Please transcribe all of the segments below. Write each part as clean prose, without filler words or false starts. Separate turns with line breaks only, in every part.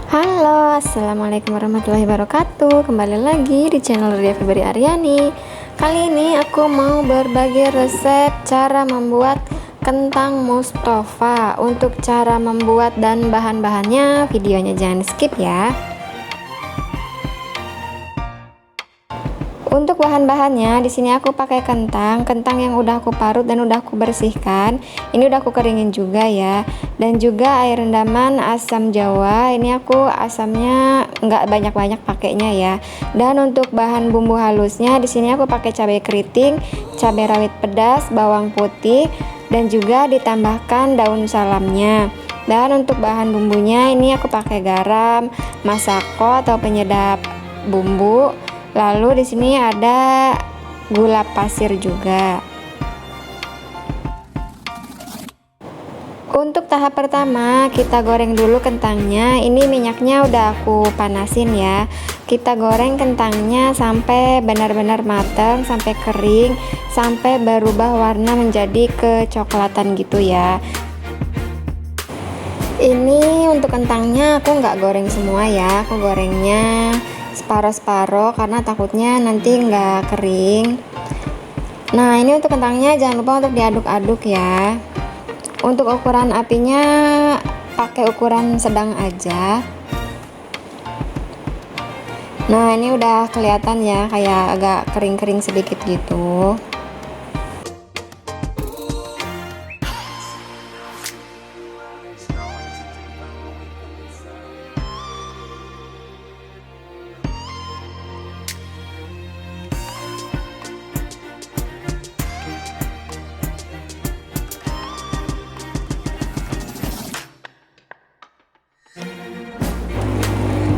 Halo, assalamualaikum warahmatullahi wabarakatuh. Kembali lagi di channel Ria Febri Aryani. Kali ini aku mau berbagi resep cara membuat kentang Mustafa. Untuk cara membuat dan bahan-bahannya, videonya jangan skip ya. Untuk bahan-bahannya di sini aku pakai kentang yang udah aku parut dan udah aku bersihkan. Ini udah aku keringin juga ya. Dan juga air rendaman asam jawa. Ini aku asamnya nggak banyak-banyak pakainya ya. Dan untuk bahan bumbu halusnya di sini aku pakai cabai keriting, cabai rawit pedas, bawang putih, dan juga ditambahkan daun salamnya. Dan untuk bahan bumbunya ini aku pakai garam, masako atau penyedap bumbu. Lalu di sini ada gula pasir juga. Untuk tahap pertama, kita goreng dulu kentangnya. Ini minyaknya udah aku panasin ya. Kita goreng kentangnya sampai benar-benar matang, sampai kering, sampai berubah warna menjadi kecoklatan gitu ya. Ini untuk kentangnya aku nggak goreng semua ya, aku gorengnya separuh-separuh karena takutnya nanti nggak kering. Nah, ini untuk kentangnya jangan lupa untuk diaduk-aduk ya. Untuk ukuran apinya pakai ukuran sedang aja. Nah, ini udah kelihatan ya, kayak agak kering-kering sedikit gitu.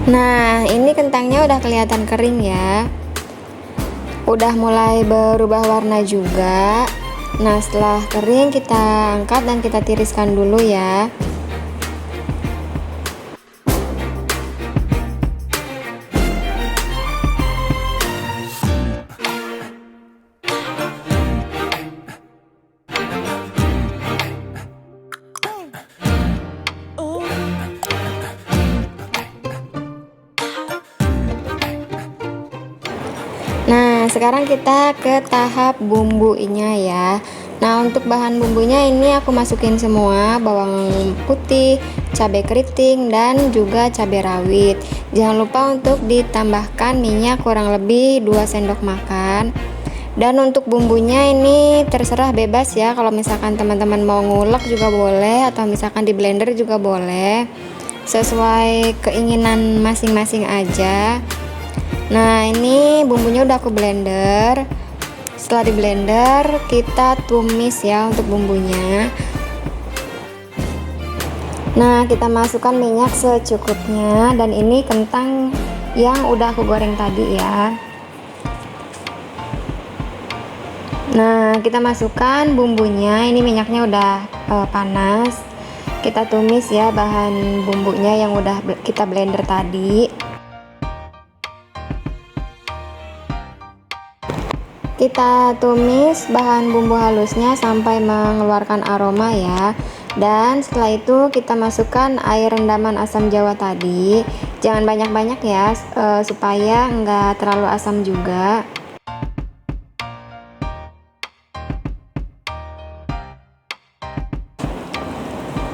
Nah, ini kentangnya udah kelihatan kering ya. Udah mulai berubah warna juga. Nah, setelah kering kita angkat dan kita tiriskan dulu ya. Nah, sekarang kita ke tahap bumbunya ya. Nah, untuk bahan bumbunya ini aku masukin semua, bawang putih, cabai keriting, dan juga cabai rawit. Jangan lupa untuk ditambahkan minyak kurang lebih 2 sendok makan. Dan untuk bumbunya ini terserah bebas ya, kalau misalkan teman-teman mau ngulek juga boleh, atau misalkan di blender juga boleh, sesuai keinginan masing-masing aja. Nah, ini bumbunya udah aku blender. Setelah di blender kita tumis ya untuk bumbunya. Nah, kita masukkan minyak secukupnya. Dan ini kentang yang udah aku goreng tadi ya. Nah, kita masukkan bumbunya. Ini minyaknya udah panas. Kita tumis ya bahan bumbunya yang udah kita blender tadi. Kita tumis bahan bumbu halusnya sampai mengeluarkan aroma ya. Dan setelah itu kita masukkan air rendaman asam jawa tadi. Jangan banyak-banyak ya, supaya enggak terlalu asam juga.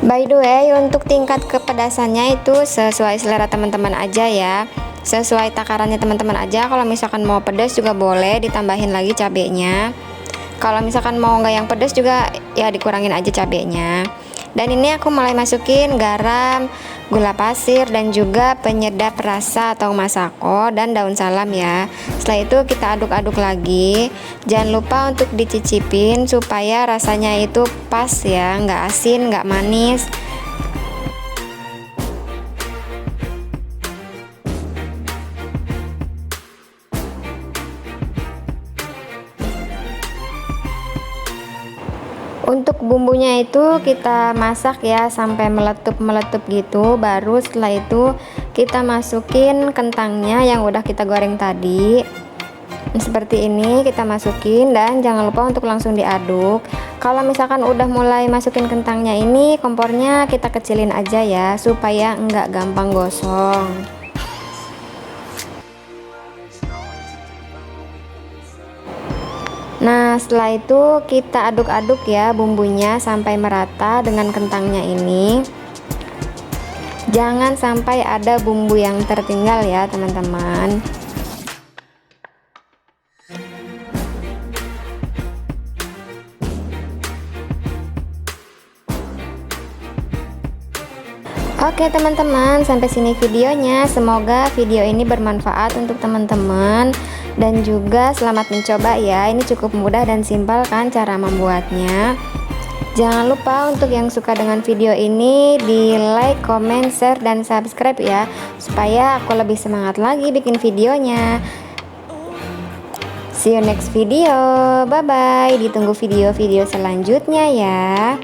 By the way, untuk tingkat kepedasannya itu sesuai selera teman-teman aja ya. Sesuai takarannya teman-teman aja. Kalau misalkan mau pedas juga boleh ditambahin lagi cabenya. Kalau misalkan mau nggak yang pedas juga ya dikurangin aja cabenya. Dan ini aku mulai masukin garam, gula pasir, dan juga penyedap rasa atau masako dan daun salam ya. Setelah itu kita aduk-aduk lagi. Jangan lupa untuk dicicipin supaya rasanya itu pas ya, nggak asin, nggak manis. Untuk bumbunya itu kita masak ya sampai meletup gitu. Baru setelah itu kita masukin kentangnya yang udah kita goreng tadi. Seperti ini kita masukin dan jangan lupa untuk langsung diaduk. Kalau misalkan udah mulai masukin kentangnya ini, kompornya kita kecilin aja ya supaya enggak gampang gosong. Nah, setelah itu kita aduk-aduk ya bumbunya sampai merata dengan kentangnya ini. Jangan sampai ada bumbu yang tertinggal ya teman-teman. Oke teman-teman, sampai sini videonya. Semoga video ini bermanfaat untuk teman-teman dan juga selamat mencoba ya. Ini cukup mudah dan simpel kan cara membuatnya. Jangan lupa untuk yang suka dengan video ini di like, comment, share, dan subscribe ya, supaya aku lebih semangat lagi bikin videonya. See you next video, bye bye. Ditunggu video-video selanjutnya ya.